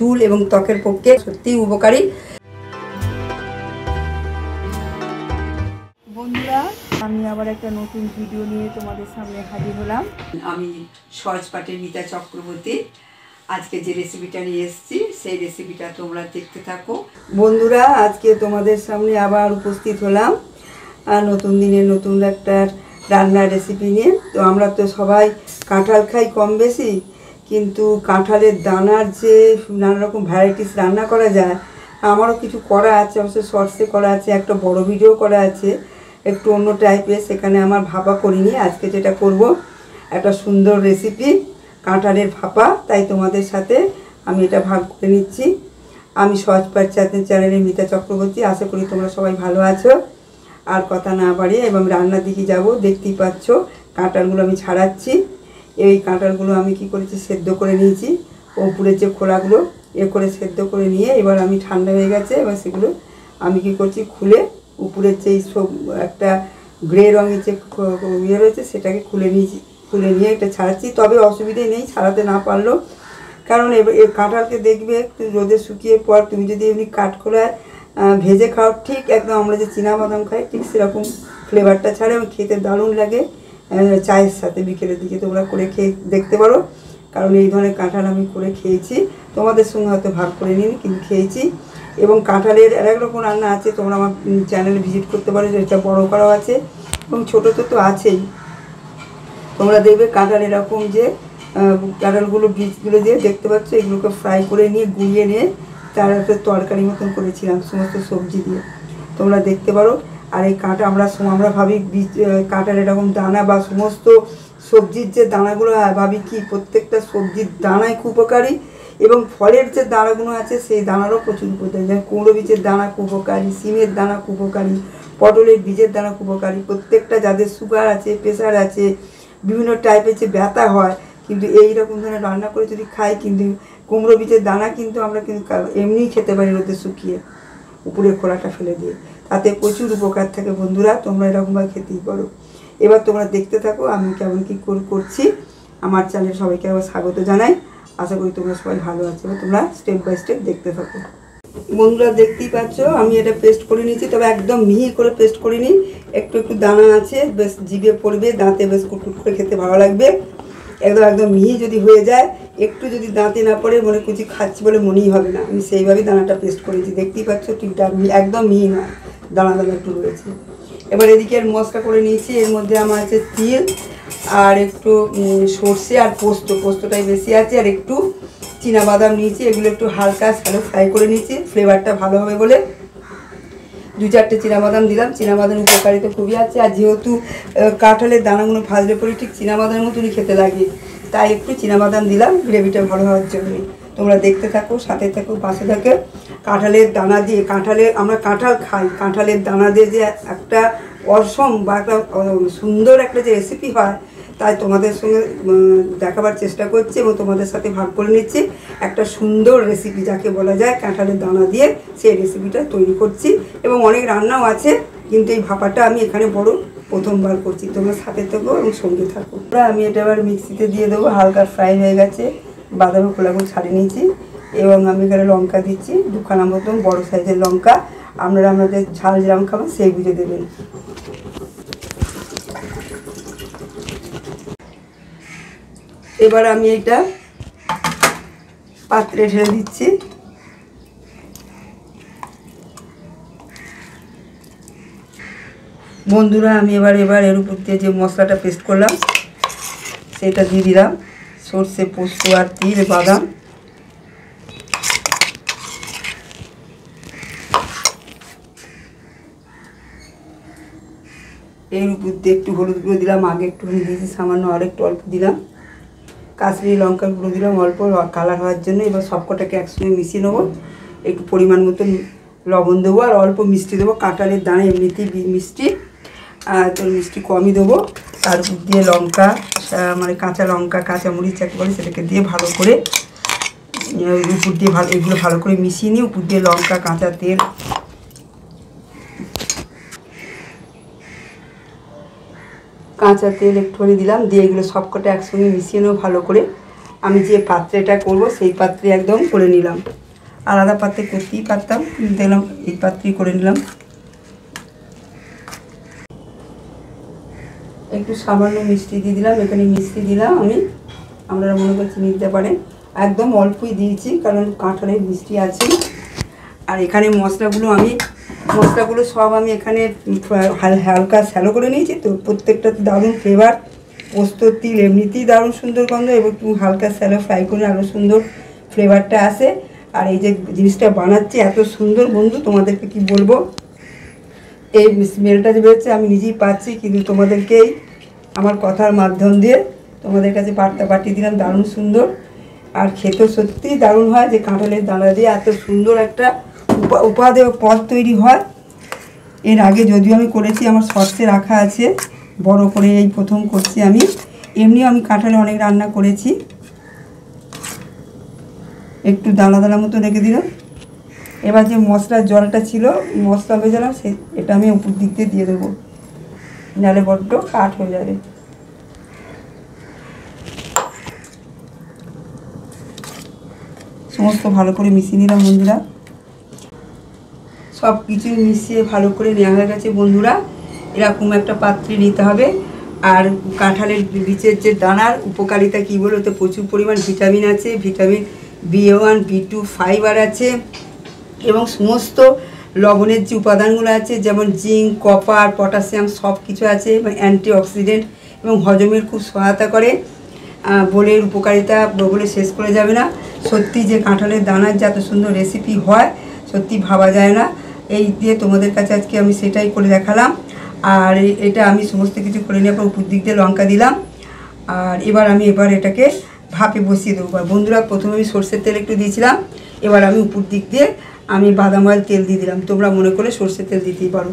চুল এবং ত্বকের পক্ষে সত্যিই উপকারী। বন্ধুরা, আমি আবার একটা নতুন ভিডিও নিয়ে তোমাদের সামনে হাজির হলাম। আমি সহজপাঠের মিতা চক্রবর্তী। আজকে যে রেসিপিটা নিয়ে এসেছি সেই রেসিপিটা তোমরা দেখতে থাকো। বন্ধুরা, আজকে তোমাদের সামনে আবার উপস্থিত হলাম নতুন দিনের নতুন একটা রান্নার রেসিপি নিয়ে। তো আমরা তো সবাই কাঁঠাল খাই কম বেশি, কিন্তু কাঁঠালের দানার যে নানা রকম ভ্যারাইটিস রান্না করা যায়, আমারও কিছু করা আছে, অবশ্য শর্টসে করা আছে, একটা বড় ভিডিও করা আছে একটু অন্য টাইপের, সেখানে আমার ভাপা করিনি। আজকে যেটা করব একটা সুন্দর রেসিপি কাঁঠালের ভাপা, তাই তোমাদের সাথে আমি এটা ভাগ করে নিচ্ছি। আমি সহজপাঠ চ্যানেলের মিতা চক্রবর্তী। আশা করি তোমরা সবাই ভালো আছো। আর কথা না বাড়িয়ে এবং রান্নার দিকে যাব। দেখতেই পাচ্ছ কাঁঠালগুলো আমি ছাড়াচ্ছি। এই কাঁঠালগুলো আমি কি করেছি, সেদ্ধ করে নিয়েছি। উপরের যে খোলাগুলো করে সেদ্ধ করে নিয়ে এবার আমি ঠান্ডা হয়ে গেছে, এবার সেগুলো আমি কি করছি খুলে উপরের যে সব একটা গ্রে রঙের যে ইয়ে রয়েছে সেটাকে খুলে নিয়ে এটা ছাড়াচ্ছি। তবে অসুবিধে নেই ছাড়াতে না পারলেও, কারণ এর কাঁঠালকে দেখবে রোদে শুকিয়ে পর তুমি যদি এমনি কাঠখোলায় ভেজে খাও, ঠিক একদম আমরা যে চীনাবাদাম খাই ঠিক সেরকম ফ্লেভারটা ছাড়ে এবং খেতে দারুণ লাগে। চায়ের সাথে বিকেলের দিকে তোমরা করে খেয়ে দেখতে পারো, কারণ এই ধরনের কাঁঠাল আমি করে খেয়েছি, তোমাদের সঙ্গে হয়তো ভাগ করে নিন, কিন্তু খেয়েছি। এবং কাঁঠালের আর এক রকম রান্না আছে, তোমরা আমার চ্যানেলে ভিজিট করতে পারো, যেটা বড়ো করাও আছে এবং ছোটো তো আছেই। তোমরা দেখবে কাঁঠাল এরকম যে কাঁঠালগুলো বীজগুলো দিয়ে দেখতে পাচ্ছ, এগুলোকে ফ্রাই করে নিয়ে গুঁড়িয়ে নিয়ে তার একটা তরকারি মতন করেছিলাম সমস্ত সবজি দিয়ে, তোমরা দেখতে পারো। আর এই আমরা ভাবি কাঁঠাল এরকম দানা বা সমস্ত সবজির যে দানাগুলো ভাবি কি প্রত্যেকটা সবজির দানাই খুব উপকারী, এবং ফলের যে দানাগুলো আছে সেই দানারও প্রচুর উপকারী। যেমন কুমড়ো বীজের দানা খুব উপকারী, সিমের দানা খুব উপকারী, পটলের বীজের দানা খুব উপকারী। প্রত্যেকটা যাদের সুগার আছে, প্রেশার আছে, বিভিন্ন টাইপের যে ব্যথা হয়, কিন্তু এইরকম ধরনের রান্না করে যদি খাই, কিন্তু কুমড়ো বীজের দানা কিন্তু আমরা কিন্তু এমনিই খেতে পারি রোদে শুকিয়ে উপরের খোলাটা ফেলে দিয়ে, তাতে প্রচুর উপকার থাকে। বন্ধুরা, তোমরা এরকমভাবে খেতেই পারো। এবার তোমরা দেখতে থাকো আমি কেমন কী করছি। আমার চ্যানেলে সবাইকে আবার স্বাগত জানাই। আশা করি তোমরা সবাই ভালো আছো। তোমরা স্টেপ বাই স্টেপ দেখতে থাকো। বন্ধুরা, দেখতেই পাচ্ছ আমি এটা পেস্ট করে নিয়েছি, তবে একদম মিহি করে পেস্ট করিনি, একটু দানা আছে, বেশ জিভে পড়বে, দাঁতে বেশ কুটকুট করে খেতে ভালো লাগবে। একদম মিহি যদি হয়ে যায়, একটু যদি দাঁতে না পড়ে মনে করছি খাচ্ছি বলে মনেই হবে না। আমি সেইভাবেই দানাটা পেস্ট করেছি, দেখতেই পাচ্ছ ঠিকঠাক একদম মিহি না, দানা একটু রয়েছে। এবার এদিকে আর মশলা করে নিয়েছি, এর মধ্যে আমার আছে তিল আর একটু সর্ষে আর পোস্তটাই বেশি আছে, আর একটু চীনাবাদাম নিয়েছি, এগুলো একটু হালকা শ্যালো ফ্রাই করে নিয়েছি ফ্লেভারটা ভালো হবে বলে। 2-4টে চীনাবাদাম দিলাম। চীনাবাদাম উপকারিতা খুবই আছে, আর যেহেতু কাঁঠালের দানাগুলো ভাজলে পরে ঠিক চীনাবাদামের মতনই খেতে লাগে, তাই একটু চীনাবাদাম দিলাম গ্রেভিটা ভালো হওয়ার জন্য। তোমরা দেখতে থাকো, সাথে থাকো, পাশে থাকে। কাঁঠালের দানা দিয়ে আমরা কাঁঠাল খাই, কাঁঠালের দানা দিয়ে যে একটা অসম বা একটা সুন্দর একটা যে রেসিপি হয়, তাই তোমাদের সঙ্গে দেখাবার চেষ্টা করছি এবং তোমাদের সাথে ভাগ করে নিচ্ছি একটা সুন্দর রেসিপি, যাকে বলা যায় কাঁঠালের দানা দিয়ে সেই রেসিপিটা তৈরি করছি। এবং অনেক রান্নাও আছে, কিন্তু এই ভাপাটা আমি এখানে প্রথমবার করছি। তোমরা সাথে থাকো এবং সঙ্গে থাকো। আমি এটা এবার মিক্সিতে দিয়ে দেবো। হালকা ফ্রাই হয়ে গেছে, বাদামের খোলাগুলো ছাড়িয়ে নিয়েছি এবং আমি এখানে লঙ্কা দিচ্ছি 2খানা মতন বড় সাইজের লঙ্কা। আপনাদের ঝাল যেরকম খাবেন সেই বুঝে দেবেন। এবার আমি এটা পাত্রে ঢেলে দিচ্ছি। বন্ধুরা, আমি এবার এর উপর দিয়ে যে মশলাটা পেস্ট করলাম সেটা দিয়ে দিলাম। সর্ষে, পোস্ত আর তিল, বাদাম। এর উপর দিয়ে একটু হলুদ গুঁড়ো দিলাম, আগে একটুখানি দিয়েছি সামান্য, আর একটু অল্প দিলাম। কাশ্মীরি লঙ্কার গুঁড়ো দিলাম অল্প কালার হওয়ার জন্য। এবার সবকটাকে একসঙ্গে মিশিয়ে নেবো। একটু পরিমাণ মতো লবণ দেবো আর অল্প মিষ্টি দেবো। কাঁঠালের দানা এমনিতেই মিষ্টি, আর তোর মিষ্টি কমই দেবো। তার উপর দিয়ে লঙ্কা, মানে কাঁচা লঙ্কা, কাঁচা মরিচ যাকে বলে, সেটাকে দিয়ে ভালো করে উপর দিয়ে এগুলো ভালো করে মিশিয়ে নিয়ে উপর দিয়ে লঙ্কা, কাঁচা তেল, একটুখানি দিলাম, দিয়ে এগুলো সবকটা একসঙ্গে মিশিয়ে নেবো ভালো করে। আমি যে পাত্রেটা করব সেই পাত্রে একদম করে নিলাম। আলাদা পাত্রে করতেই পারতাম, কিন্তু দেখলাম এই পাত্রেই করে নিলাম। একটু সামান্য মিষ্টি দিয়ে দিলাম, এখানে মিষ্টি দিলাম আমি, আপনারা মনে করে চিনি দিতে পারেন, একদম অল্পই দিয়েছি কারণ কাঁঠালের মিষ্টি আছে। আর এখানে মশলাগুলো সব আমি এখানে হালকা স্যালো করে নিয়েছি, তো প্রত্যেকটা দারুণ ফ্লেভার। পোস্তর তিল এমনিতেই দারুণ সুন্দর গন্ধ, এবং একটু হালকা স্যালো ফ্রাই করে আরও সুন্দর ফ্লেভারটা আসে। আর এই যে জিনিসটা বানাচ্ছি এত সুন্দর বন্ধু, তোমাদেরকে কি বলবো, এই স্মেলটা যে বেরোচ্ছে আমি নিজেই পাচ্ছি, কিন্তু তোমাদেরকেই আমার কথার মাধ্যম দিয়ে তোমাদের কাছে বার্তা পাঠিয়ে দিলাম। দারুণ সুন্দর, আর খেতেও সত্যিই দারুণ হয় যে কাঁঠালের দানা দিয়ে এত সুন্দর একটা উপাদেয় পদ তৈরি হয়। এর আগে যদিও আমি করেছি, আমার শর্টসে রাখা আছে, বড় করে এই প্রথম করছি আমি। এমনিও আমি কাঁঠালে অনেক রান্না করেছি। একটু দানা দানা মতো রেখে দিলাম। এবার যে মশলার জলটা ছিল, মশলা ভেজালাম, এটা আমি উপর দিক দিয়ে দেবো, নাহলে বড্ড কাঠ হয়ে যাবে। সমস্ত ভালো করে মিশিয়ে নিলাম বন্ধুরা। সব কিছু মিশিয়ে ভালো করে নেওয়া হয়ে গেছে বন্ধুরা। এরকম একটা পাত্রে নিতে হবে। আর কাঁঠালের বীজের যে দানার উপকারিতা কী বলে, ওতে প্রচুর পরিমাণ ভিটামিন আছে, ভিটামিন B1, B2, ফাইবার আছে, এবং সমস্ত লবণের যে উপাদানগুলো আছে যেমন জিঙ্ক, কপার, পটাশিয়াম সব কিছু আছে, এবং অ্যান্টিঅক্সিডেন্ট, এবং হজমের খুব সহায়তা করে। বলে উপকারিতা বলে শেষ করে যাবে না। সত্যি যে কাঁঠালের দানার যে এত সুন্দর রেসিপি হয় সত্যি ভাবা যায় না। এই দিয়ে তোমাদের কাছে আজকে আমি সেটাই করে দেখালাম। আর এটা আমি সমস্ত কিছু করে নেওয়ার পর উপর দিক দিয়ে লঙ্কা দিলাম। আর এবার এটাকে ভাপে বসিয়ে দেবো। বন্ধুরা, প্রথমে আমি সর্ষের তেল একটু দিয়েছিলাম, এবার আমি উপর দিক দিয়ে আমি বাদাম অয়েল তেল দিয়ে দিলাম। তোমরা মনে করলে সর্ষের তেল দিতেই পারো।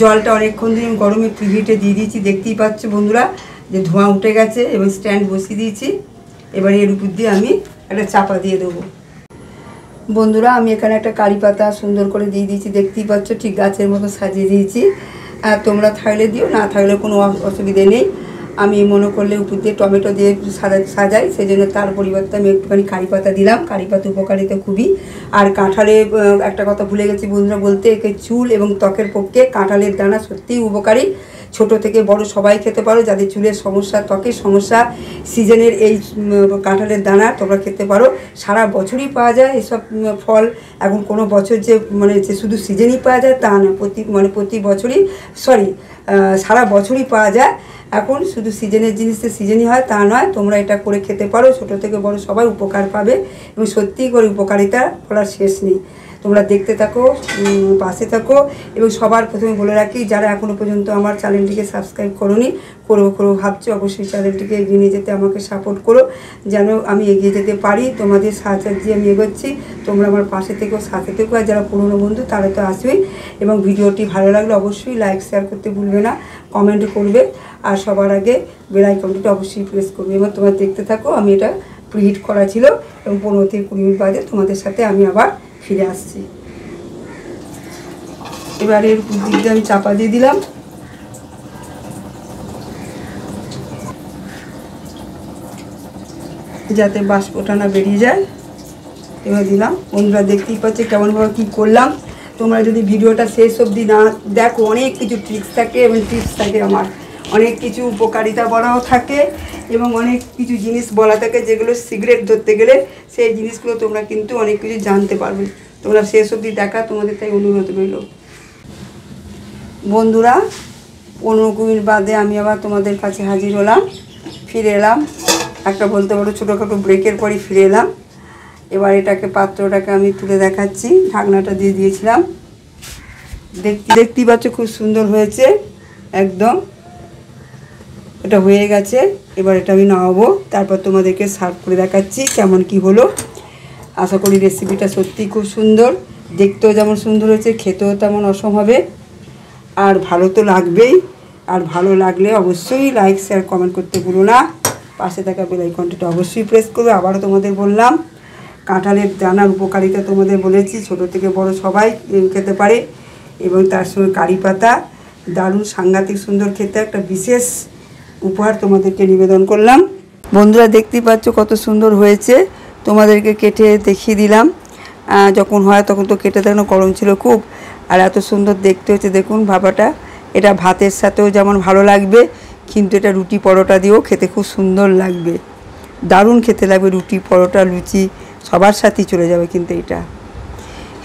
জলটা অনেকক্ষণ ধরে গরমে প্রিহিটে দিয়ে দিয়েছি, দেখতেই পাচ্ছ বন্ধুরা যে ধোঁয়া উঠে গেছে, এবং স্ট্যান্ড বসিয়ে দিয়েছি। এবার এর উপর দিয়ে আমি একটা চাপা দিয়ে দেবো। বন্ধুরা, আমি এখানে একটা কারি পাতা সুন্দর করে দিয়ে দিয়েছি, দেখতেই পাচ্ছ, ঠিক গাছের মতো সাজিয়ে দিয়েছি। আর তোমরা থাকলে দিও, না থাকলে কোনো অসুবিধে নেই। আমি মনে করলে উপর দিয়ে টমেটো দিয়ে সাজাই, সেই জন্য তার পরিবর্তে আমি একটুখানি কারি পাতা দিলাম। কারি পাতা উপকারিতা খুবই। আর কাঁঠালে একটা কথা ভুলে গেছি বন্ধুরা বলতে, একে চুল এবং ত্বকের পক্ষে কাঁঠালের দানা সত্যিই উপকারী। ছোট থেকে বড় সবাই খেতে পারো, যাদের চুলের সমস্যা, ত্বকের সমস্যা, সিজনের এই কাঁঠালের দানা তোমরা খেতে পারো। সারা বছরই পাওয়া যায় এসব ফল। এখন কোনো বছর যে যে শুধু সিজনই পাওয়া যায় তা না, প্রতি বছরই সারা বছরই পাওয়া যায়। এখন শুধু সিজনের জিনিসটা সিজনই হয় তা নয়, তোমরা এটা করে খেতে পারো। ছোট থেকে বড় সবাই উপকার পাবে, এবং সত্যিই করে উপকারিতা বলার শেষ নেই। তোমরা দেখতে থাকো, পাশে থাকো। এবং সবার প্রথমে বলে রাখি, যারা এখনও পর্যন্ত আমার চ্যানেলটিকে সাবস্ক্রাইব করোনি, করবো ভাবছো, অবশ্যই চ্যানেলটিকে এগিয়ে নিয়ে যেতে আমাকে সাপোর্ট করো, যেন আমি এগিয়ে যেতে পারি। তোমাদের সাহায্যে আমি এগোচ্ছি, তোমরা আমার পাশে থেকেও, সাথে থেকো। আর যারা পুরনো বন্ধু তারা তো আসবেই। এবং ভিডিওটি ভালো লাগলে অবশ্যই লাইক শেয়ার করতে ভুলবে না, কমেন্ট করবে। আর সবার আগে বেল আইকনটি অবশ্যই প্রেস করবে। এবার তোমরা দেখতে থাকো। আমি এটা প্রিহিট করা ছিল, এবং 15 থেকে 20 মিনিট বাদে তোমাদের সাথে আমি আবার ফিরে আসছি। এবার এর উপর দিক দিয়ে আমি চাপা দিয়ে দিলাম। যাতে বাষ্পটা না বেরিয়ে যায়, এবার দিলাম। বন্ধুরা দেখতেই পাচ্ছে কেমনভাবে কী করলাম। তোমরা যদি ভিডিওটা শেষ অবধি না দেখো, অনেক কিছু ট্রিক্স থাকে, এবং টিপস থাকে, আমার অনেক কিছু উপকারিতা বলাও থাকে, এবং অনেক কিছু জিনিস বলা থাকে যেগুলো সিগারেট ধরতে গেলে সেই জিনিসগুলো তোমরা কিন্তু অনেক কিছু জানতে পারবে। তোমরা শেষ অবধি দেখা, তোমাদের তাই অনুরোধ রইল। বন্ধুরা, 15-20 মিনিট বাদে আমি আবার তোমাদের কাছে হাজির হলাম, ফিরে এলাম। একটা বলতে পারো ছোটোখাটো ব্রেকের পরই ফিরে এলাম। এবার পাত্রটাকে আমি তুলে দেখাচ্ছি। ঢাকনাটা দিয়ে দিয়েছিলাম, দেখতেই পাচ্ছ খুব সুন্দর হয়েছে একদম। এটা হয়ে গেছে। এবার এটা আমি নামাবো, তারপর তোমাদেরকে সার্ভ করে দেখাচ্ছি কেমন কি হলো। আশা করি রেসিপিটা সত্যিই খুব সুন্দর, দেখতেও যেমন সুন্দর হয়েছে, খেতেও তেমন অসম হবে। আর ভালো তো লাগবেই। আর ভালো লাগলে অবশ্যই লাইক শেয়ার কমেন্ট করতে ভুলো না। পাশে থাকা বেল আইকনটা অবশ্যই প্রেস করবে। আবারও তোমাদের বললাম, কাঁঠালের দানার উপকারিতা তোমাদের বলেছি, ছোট থেকে বড় সবাই খেতে পারে। এবং তার সঙ্গে কারি পাতা, দারুণ সাংঘাতিক সুন্দর খেতে, একটা বিশেষ উপহার তোমাদেরকে নিবেদন করলাম। বন্ধুরা দেখতেই পাচ্ছ কত সুন্দর হয়েছে, তোমাদেরকে কেটে দেখিয়ে দিলাম। যখন হয় তখন তো কেটে দেখানো, গরম ছিল খুব, আর এত সুন্দর দেখতে হচ্ছে দেখুন ভাপাটা। এটা ভাতের সাথেও যেমন ভালো লাগবে, কিন্তু এটা রুটি পরোটা দিয়েও খেতে খুব সুন্দর লাগবে, দারুণ খেতে লাগবে। রুটি পরোটা লুচি সবার সাথেই চলে যাবে, কিন্তু এটা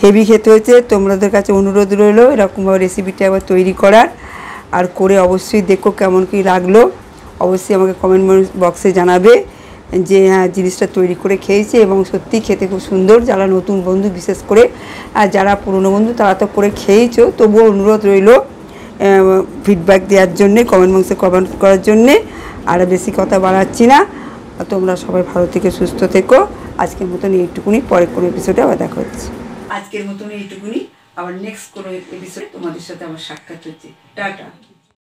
হেভি খেতে হয়েছে। তোমাদের কাছে অনুরোধ রইল এরকমভাবে রেসিপিটা আবার তৈরি করার, আর করে অবশ্যই দেখো কেমন কী লাগলো। অবশ্যই আমাকে কমেন্ট বক্সে জানাবে যে হ্যাঁ জিনিসটা তৈরি করে খেয়েছে এবং সত্যি খেতে খুব সুন্দর। যারা নতুন বন্ধু বিশেষ করে, আর যারা পুরনো বন্ধু তারা তো করে খেয়েছো, তবুও অনুরোধ রইল ফিডব্যাক দেওয়ার জন্যে, কমেন্ট বক্সে কমেন্ট করার জন্যে। আর বেশি কথা বাড়াচ্ছি না, তোমরা সবাই ভালো থেকে সুস্থ থেকো। আজকের মতন এইটুকুনি, পরে কোনো এপিসোডে আবার দেখা হচ্ছে। আজকের মতন এইটুকুনি, আবার নেক্সট কোনো এপিসোডে তোমাদের সাথে আমার সাক্ষাৎ হচ্ছে। টাটা।